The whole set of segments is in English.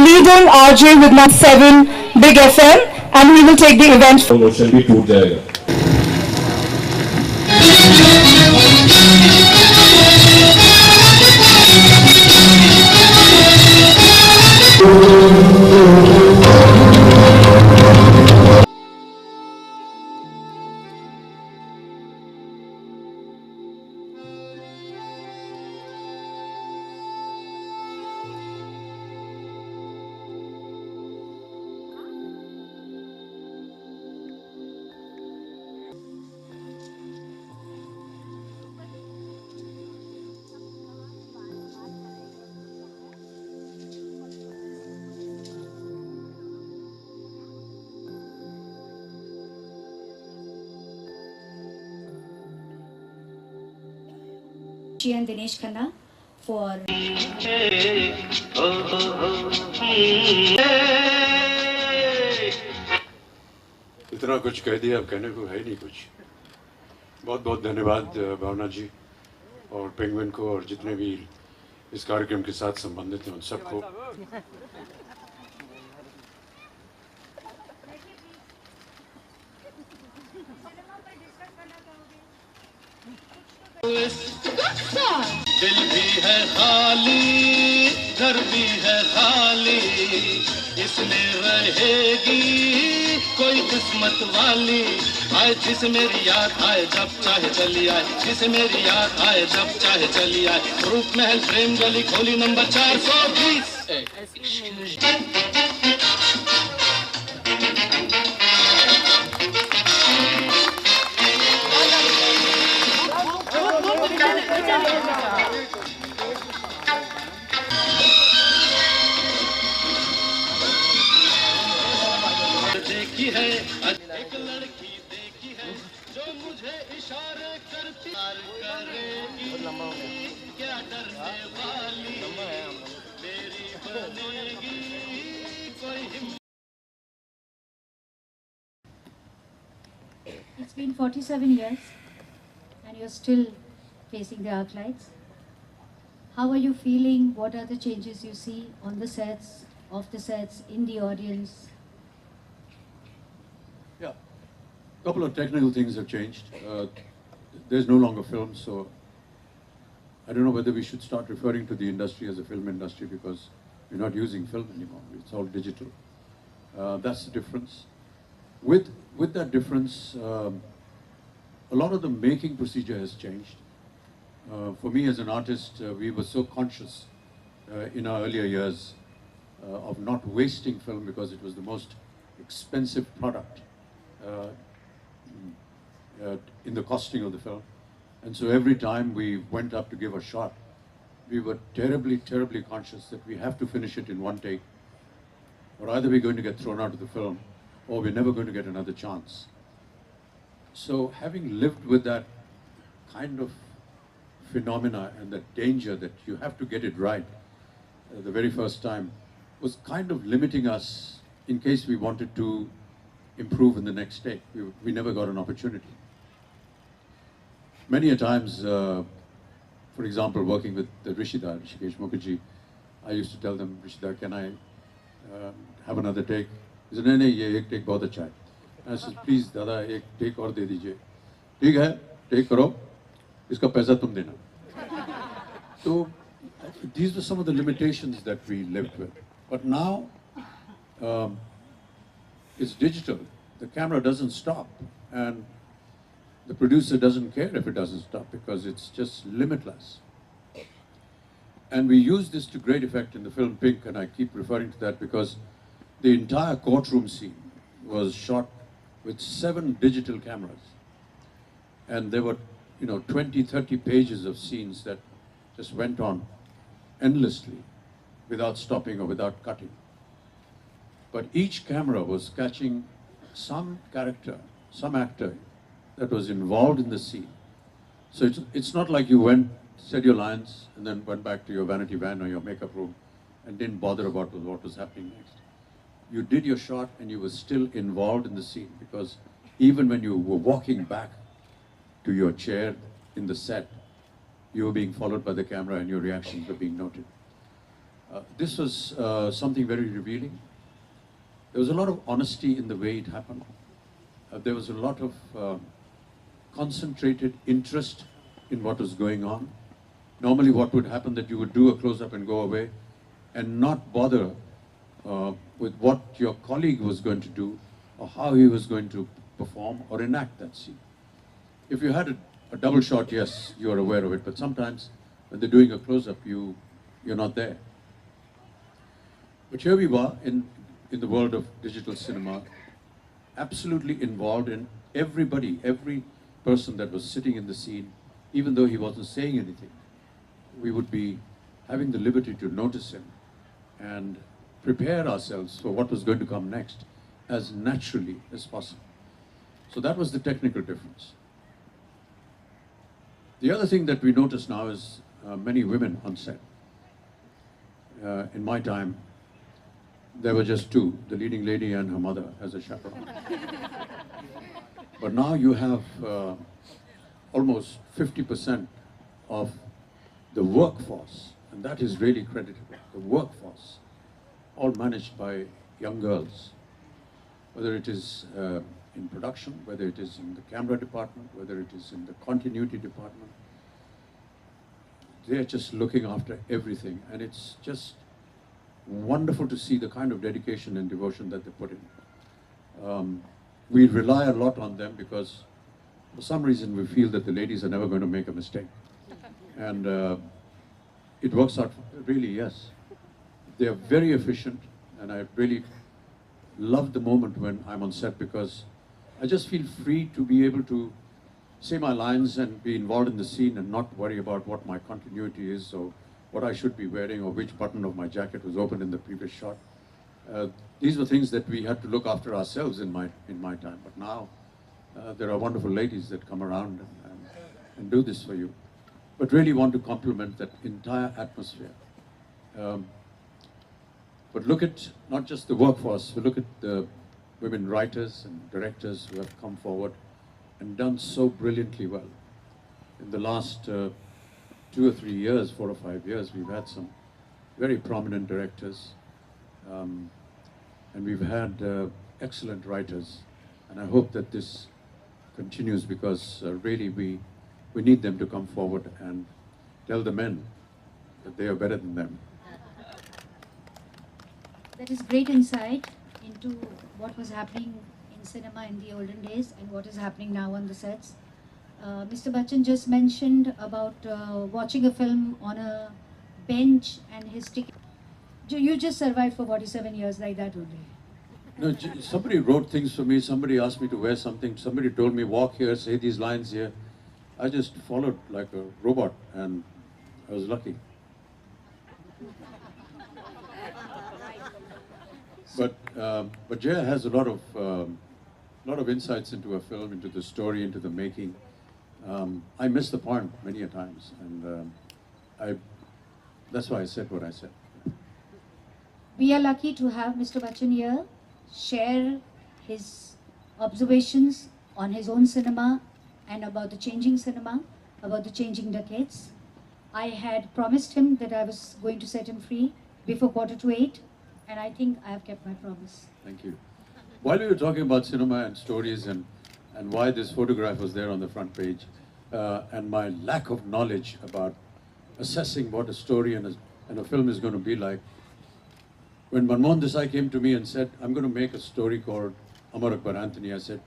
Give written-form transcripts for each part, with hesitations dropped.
leading RJ with 7 Big FM, and he will take the event. Promotion भी टूट जाएगा. And Dinesh Khanna for इतना कुछ कह दिया, अब कहने को है नहीं कुछ. बहुत बहुत धन्यवाद भावना जी और पेंगुइन को और जितने भी इस कार्यक्रम के साथ संबंधित हैं उन सबको. दिल भी है खाली, घर भी है खाली, इसमें रहेगी कोई किस्मत वाली. आए जिसे मेरी याद आए जब चाहे चली आए, जिसे मेरी याद आए जब चाहे चली आए. रूप महल प्रेम गली खोली नंबर 420. देखी है एक लड़की देखी है जो मुझे इशारे कर प्यार करेगी. क्या डरने वाली मेरी बनेगी कोई. It's been 47 years and you're still facing the arc lights. How are you feeling? What are the changes you see on the sets, off the sets, in the audience? Yeah, a couple of technical things have changed. There's no longer film, so I don't know whether we should start referring to the industry as a film industry because we're not using film anymore. It's all digital. That's the difference. With that difference, a lot of the making procedure has changed. For me as an artist, we were so conscious in our earlier years of not wasting film because it was the most expensive product in the costing of the film. And so every time we went up to give a shot, we were terribly, terribly conscious that we have to finish it in one take, or either we're going to get thrown out of the film, or we're never going to get another chance. So having lived with that kind of phenomena and the danger that you have to get it right the very first time was kind of limiting us in case we wanted to improve in the next take. We never got an opportunity. Many a times, for example, working with Rishikesh Mukherjee, I used to tell them, Rishida, can I have another take? He said, no, ye ek take bahut acha hai. I said, please, Dada, ek take aur de dijiye. ठीक है, take करो, इसका पैसा तुम देना. So these were some of the limitations that we lived with. But now it's digital. The camera doesn't stop, and the producer doesn't care if it doesn't stop because it's just limitless. And we use this to great effect in the film Pink, and I keep referring to that because the entire courtroom scene was shot with 7 digital cameras. And there were, 20, 30 pages of scenes that just went on endlessly without stopping or without cutting. But each camera was catching some character, some actor that was involved in the scene. So it's not like you went, said your lines, and then went back to your vanity van or your makeup room and didn't bother about what was happening next. You did your shot and you were still involved in the scene because even when you were walking back to your chair in the set, you were being followed by the camera and your reactions were being noted. This was something very revealing. There was a lot of honesty in the way it happened. There was a lot of concentrated interest in what was going on. Normally what would happen that you would do a close-up and go away and not bother with what your colleague was going to do or how he was going to perform or enact that scene. If you had a double shot, yes, you are aware of it, but sometimes when they're doing a close-up, you're not there. But here we were in the world of digital cinema, absolutely involved in everybody, every person that was sitting in the scene, even though he wasn't saying anything. We would be having the liberty to notice him and prepare ourselves for what was going to come next as naturally as possible. So that was the technical difference. The other thing that we notice now is many women on set. In my time, there were just two, the leading lady and her mother as a chaperone. But now you have almost 50% of the workforce, and that is really creditable, the workforce, all managed by young girls, whether it is in production, whether it is in the camera department, whether it is in the continuity department. They're just looking after everything, and it's just wonderful to see the kind of dedication and devotion that they put in. We rely a lot on them because for some reason we feel that the ladies are never going to make a mistake. And it works out really, yes. They are very efficient, and I really love the moment when I'm on set because I just feel free to be able to say my lines and be involved in the scene and not worry about what my continuity is or what I should be wearing or which button of my jacket was opened in the previous shot. These were things that we had to look after ourselves in my time. But now there are wonderful ladies that come around and do this for you. But really want to compliment that entire atmosphere. But look at not just the workforce, but look at the women writers and directors who have come forward and done so brilliantly well. In the last 2 or 3 years, 4 or 5 years, we've had some very prominent directors, and we've had excellent writers. And I hope that this continues because really we need them to come forward and tell the men that they are better than them. That is great insight into what was happening in cinema in the olden days and what is happening now on the sets. Mr. Bachchan just mentioned about watching a film on a bench and his ticket. You just survived for 47 years like that only. No, somebody wrote things for me, somebody asked me to wear something, somebody told me walk here, say these lines here. I just followed like a robot and I was lucky. But Jaya has a lot of insights into a film, into the story, into the making. I missed the point many a times, and that's why I said what I said. We are lucky to have Mr. Bachchan here share his observations on his own cinema and about the changing cinema, about the changing decades. I had promised him that I was going to set him free before 7:45, and I think I have kept my promise. Thank you. While we were talking about cinema and stories and why this photograph was there on the front page, and my lack of knowledge about assessing what a story and a film is going to be like, when Manmohan Desai came to me and said, I'm going to make a story called Amar Akbar Anthony, I said,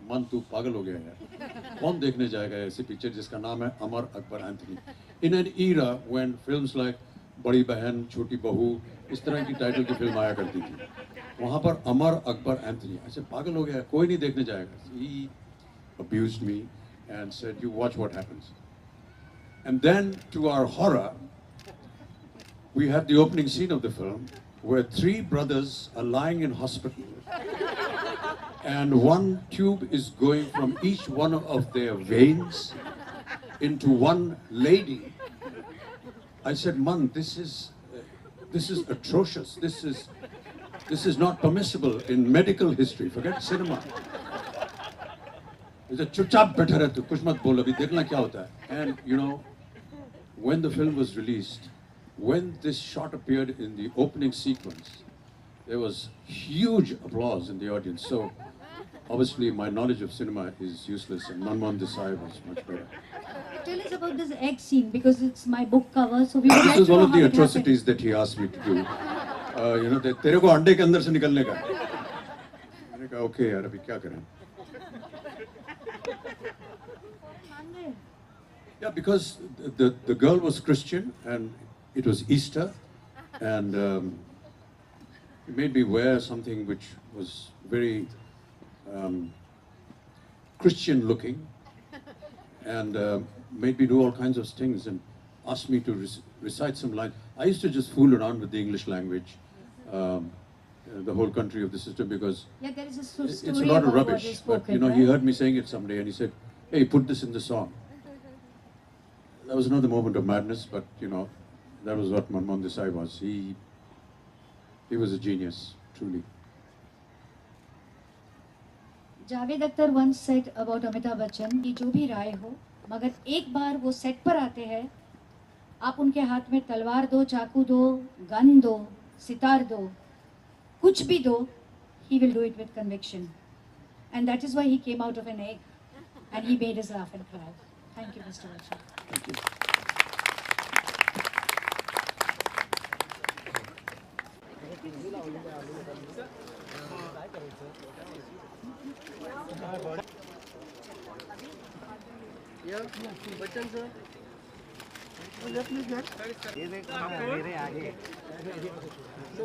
Man, tu pagal ho gaya hai. Kaun dekhne jayega aise picture jiska naam hai Amar Akbar Anthony? In an era when films like Badi Behan, Choti Bahu, इस तरह की title की film आया करती थी, वहाँ पर Amar Akbar Anthony, ऐसे पागल हो गया, कोई नहीं देखने जाएगा. He abused me and said, you watch what happens. And then, to our horror, we had the opening scene of the film where 3 brothers are lying in hospital and one tube is going from each one of their veins into one lady. I said, Man, this is atrocious. This is not permissible in medical history. Forget cinema. He said, "Chup-chap baitha rahe tu, kuch mat bol, abhi dekhna kya hota hai." And you know, when the film was released, when this shot appeared in the opening sequence, there was huge applause in the audience. So obviously my knowledge of cinema is useless, and Manmohan Desai was much better. Tell us about this egg scene, because it's my book cover, so we would This like was to one know of how the it happened. atrocities that he asked me to do. You know, तेरे को अंडे के अंदर से निकलने का. मैंने कहा okay यार अभी क्या करें? Yeah, because the girl was Christian and it was Easter, and he made me wear something which was very Christian looking, and made me do all kinds of things and asked me to recite some lines. I used to just fool around with the English language, the whole country of the system, because Yeah, there is a it's story a lot of about what rubbish. is But spoken, you know, he right? heard me saying it someday and he said, "Hey, put this in the song." That was another moment of madness, but you know, that was what Manmohan Desai was. He was a genius, truly. Javed Akhtar once said about Amitabh Bachchan कि जो भी राय हो, मगर एक बार वो set पर आते हैं, आप उनके हाथ में तलवार दो, चाकू दो, गन दो, सितार दो, कुछ भी दो, he will do it with conviction. And that is why he came out of an egg and he made us laugh and cry. Thank you, Mr. Bachchan. Thank you. Bachchan sir ये देख मेरे आगे तो